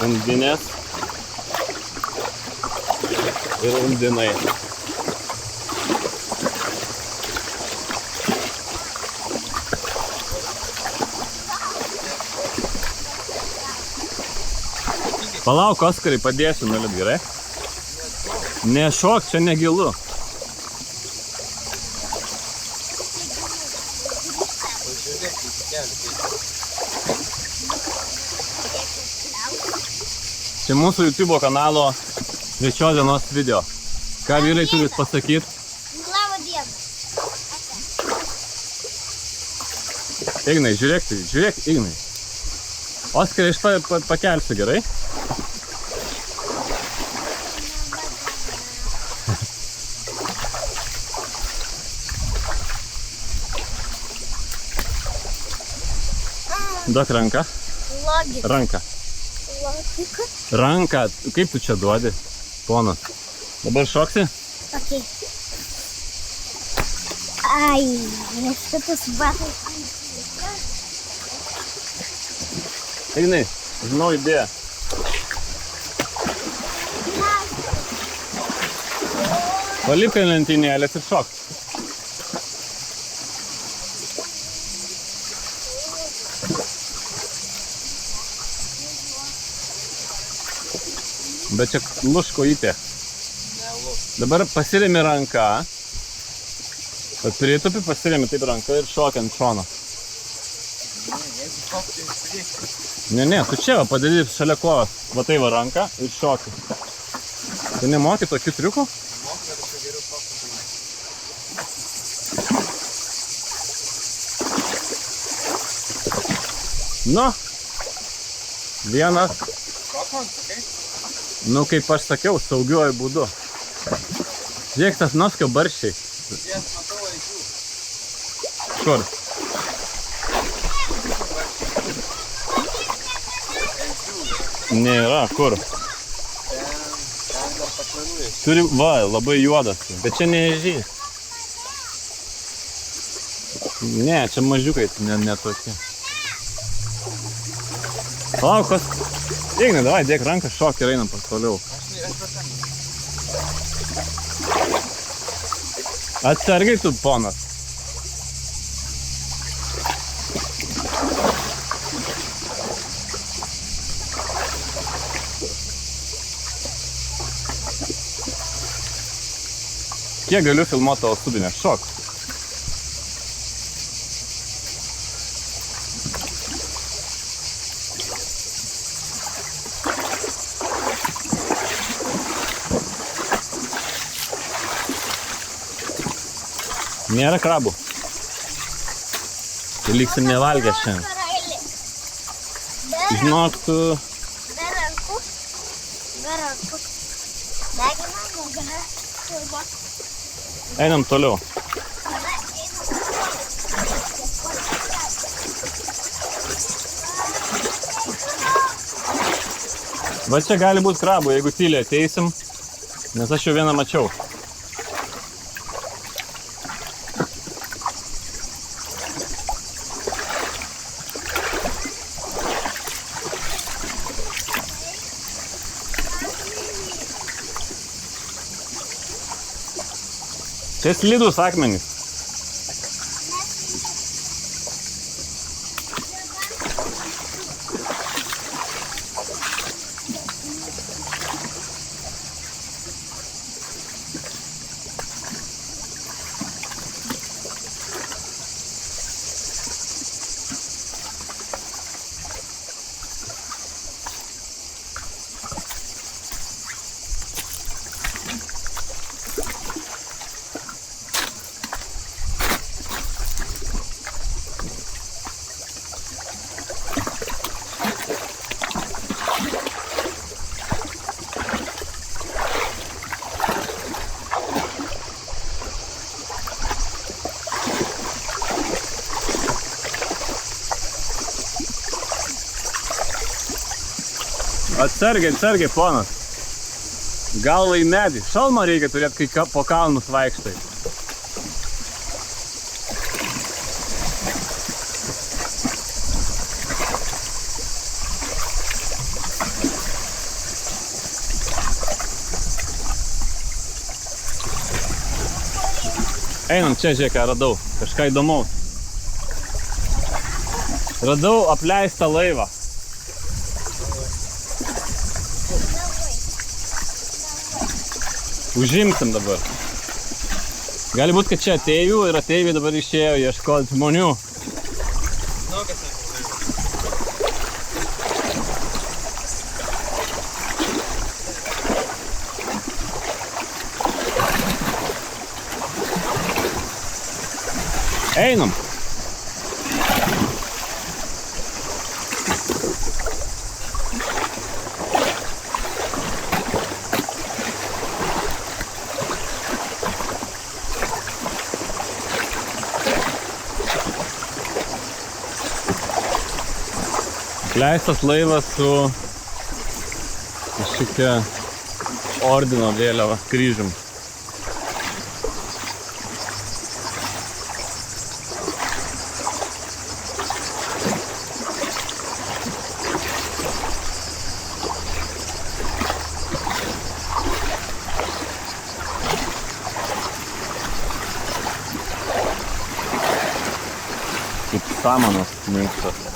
undinės ir undinai. Palauk, Oskarai, padėsiu nulit, gerai? Nešok, čia negilu. Čia mūsų YouTube kanalo trečios dienos video. Ką vyrai turit pasakyti? Labą dieną. Ignai, žiūrėk, Ignai. Oskarai, aš pakelsiu, gerai? Duok ranką. Logika. Ranką. Logika. Ranką. Kaip tu čia duodi, ponas? Dabar šoksi? Ok. Ai, šitas batas. Ignai, žinau idėją. Palipk ant lentynėlės ir šok. Bet čia luš kojytė. Dabar pasiremi ranką. Bet prietupi pasiremi taip ranką ir šoki ant šono. Ne, tu čia padedi šalia kojos. Va tai va ranką ir šoki. Tu nemoki tokių triukų? Nu. Vienas. Nu, kaip aš sakiau, saugiuoju būdu. Žiūrėk, tas noskio barščiai. Kur? Nėra, kur? Turi, va, labai juodas, bet čia nežys. Ne, čia mažiukai, ne tokie. Laukas. Ignai, davai, dėk ranką, šok ir einam pas toliau. Atsargiai tu, ponas. Kiek galiu filmuoti tavo subinę? Šok. Nėra krabų. Tai liksim nevalgę šiandien. Žinok, tu... Be rankų. Degina. Einam toliau. Va čia gali būti krabų, jeigu tyliai ateisim, nes aš jau vieną mačiau. Čia slidūs akmenys. Atsargiai, ponas. Galva į medį. Šalmą reikia turėti, kai po kalnus vaikštai. Einam čia, žiūrėk, ką radau. Kažką įdomaus. Radau apleistą laivą. Užimsim dabar. Gali būt, kad čia ateivių ir ateiviai dabar išėjo ieškoti žmonių. Einam. Leistas laivas su kažkokia ordino vėliava kryžium. Kaip samanos minkštas.